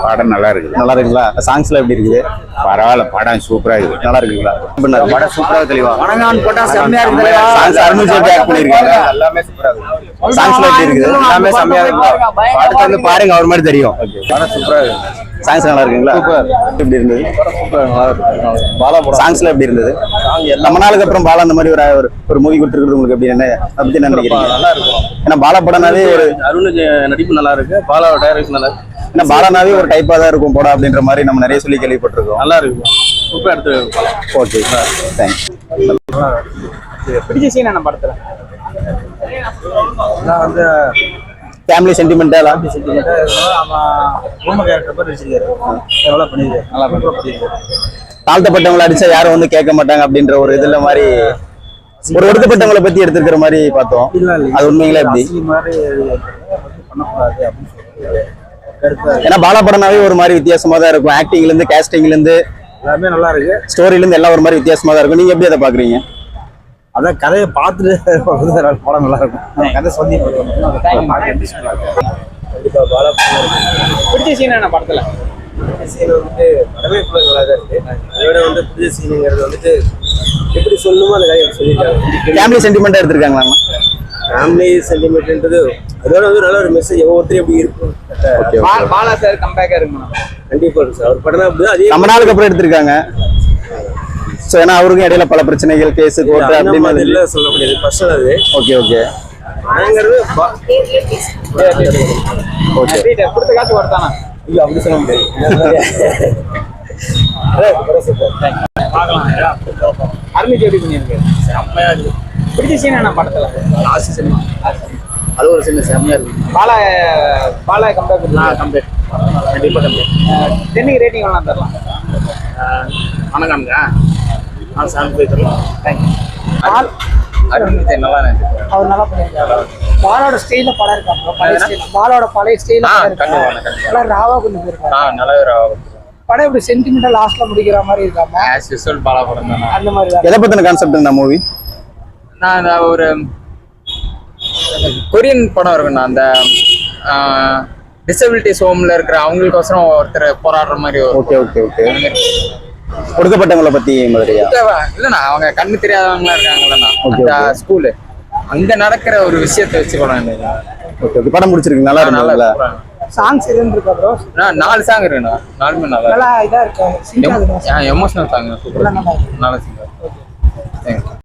படம் நல்லா இருக்குது. நல்லா இருக்குங்களா? சாங்ஸ்லாம் எப்படி இருக்குது? பரவாயில்ல, படம் சூப்பரா இருக்குது. நல்லா இருக்குங்களா? படம் சூப்பரா தெளிவா சாங்ஸ் அருண் விஜய் ஆக்ட் பண்ணிருக்காங்க. எல்லாமே சூப்பரா இருக்கு. சாங்ஸ்லாம் எப்படி இருக்குது? எல்லாமே செம்மையா இருக்கு. படத்தை வந்து பாருங்க, அவர் மாதிரி தெரியும். படம் சூப்பரா இருக்கு. சாங்ஸ் நல்லா இருக்குங்களா? சூப்பர். எப்படி இருந்தது? சூப்பர், நல்லா இருக்கு. பாலா சாங்ஸ்லாம் எப்படி இருந்தது? ரொம்ப நாளுக்கு அப்புறம் பாலா அந்த மாதிரி ஒரு மூவி கொடுத்துருக்குறது உங்களுக்கு எப்படி, என்ன அதை பத்தி என்ன நினைக்கிறீங்க? நல்லா இருக்கும். ஏன்னா பாலா படம்னாவே ஒரு அருண் நடிப்பு நல்லா இருக்கு. பாலாவோட டைரக்ஷன் நல்லா இருக்கு. ஏன்னா பாலானாவே ஒரு டைப்பா தான் இருக்கும் போடா அப்படின்ற மாதிரி நம்ம நிறைய சொல்லி கேள்விப்பட்டிருக்கோம். நல்லா இருக்கு. சூப்பரா எடுத்து. Okay sir, thanks. பிடிச்ச சீன் என்ன படத்துல? நான் வந்து ஃபேமிலி சென்டிமெண்டா தாழ்த்தப்பட்டவங்களை அடிச்சா யாரும் வந்து கேட்க மாட்டாங்க அப்படின்ற ஒரு இதுல மாதிரி ஒரு ஒடுக்கப்பட்டவங்களை பத்தி எடுத்துக்கிற மாதிரி பார்த்தோம். அது உண்மைங்களா எப்படி? ஏன்னா பாலா படம்னாவே ஒரு மாதிரி வித்தியாசமா தான் இருக்கும். ஆக்டிங்ல இருந்து, கேஸ்டிங்ல இருந்து எல்லாமே நல்லா இருக்கு. ஸ்டோரியில இருந்து எல்லாம் ஒரு மாதிரி வித்தியாசமா தான் இருக்கும். நீங்க எப்படி அதை பாக்குறீங்க? அதான் கதையை பார்த்துட்டு படம் நல்லா இருக்கும். கதை சொல்லி பிடிச்ச சீன் என்ன படத்துல? சீன் வந்துட்டு படமே நல்லா தான் இருக்கு. அதோட வந்து புதிய சீனுங்கிறது வந்துட்டு எப்படி சொல்லணுமோ அந்த கதையை சொல்லிட்டாங்க. ஃபேமிலி சென்டிமெண்டா எடுத்திருக்காங்களா? ஃபேமிலி சென்டிமெண்ட் அதோட வந்து நல்ல ஒரு மெசேஜ் ஒவ்வொருத்தரும் எப்படி இருக்கும். பாலா சார் கம்பேக்கா இருக்குமா? கண்டிப்பா இருக்கு சார். அவர் படம் அப்படி அதே ரொம்ப நாளுக்கு அப்புறம் எடுத்திருக்காங்க. சோ ஏன்னா அவருக்கும் இடையில பல பிரச்சனைகள், கேஸ், கோர்ட் அப்படின்னு இல்ல சொல்ல முடியாது. பர்சனல் அது. ஓகே ஓகே நாங்கிறது ஓகே. கொடுத்த காசு வரதானா? இல்ல அப்படி சொல்ல முடியாது. அருண் விஜய் எப்படி பண்ணிருக்கு? செம்மையா இருக்கு. பிடிச்ச சீன் என்ன படத்துல? லாஸ்ட் சினிமா அது ஒரு சின்ன செம்மையா இருக்கு. பாலா கம்பேக் கம்பேர் கண்டிப்பா கம்பேர். டென்னுக்கு ரேட்டிங் வேணாம் தரலாம். வணக்கம்ங்க. நான் சாமி போய் தரலாம். தேங்க்யூ. அருண் விஜய் நல்லா நினைச்சிருக்கேன். அவர் நல்லா பண்ணிருக்காரு. பாலோட ஸ்டைல்ல படம் இருக்காங்க. பழைய ஸ்டைல், பாலோட பழைய ஸ்டைல்ல படம் இருக்காங்க. நல்லா ராவா கொண்டு போயிருக்காங்க. நல்லா படம் இப்படி சென்டிமெண்டா லாஸ்ட்ல முடிக்கிற மாதிரி இருக்காம ஆஸ் யூசுவல் பாலா படம் தான். அந்த மாதிரி தான். எதை பத்தின கான்செப்ட் இந்த மூவி? நான் ஒரு கொரியன் படம் இருக்குண்ணா. அந்த டிசபிலிட்டிஸ் ஹோம்ல இருக்கிற அவங்களுக்கோசரம் ஒருத்தர் போராடுற மாதிரி. Okay okay okay. ஒடுக்கப்பட்டவங்களை பத்தி மாதிரியா? இல்லண்ணா, அவங்க கண்ணு தெரியாதவங்களா இருக்காங்களா அந்த ஸ்கூலு, அங்க நடக்கிற ஒரு விஷயத்தை வச்சு படம். Okay okay. படம் முடிச்சிருக்கு. நல்லா இருக்குல்ல? சாங்ஸ் எதுவும் இருக்கா ப்ரோ? 4 சாங் இருக்குண்ணா. 4மே நல்லா இதா இருக்கு. Emotional song. சூப்பர். நல்ல சிங்கர். தேங்க்யூ.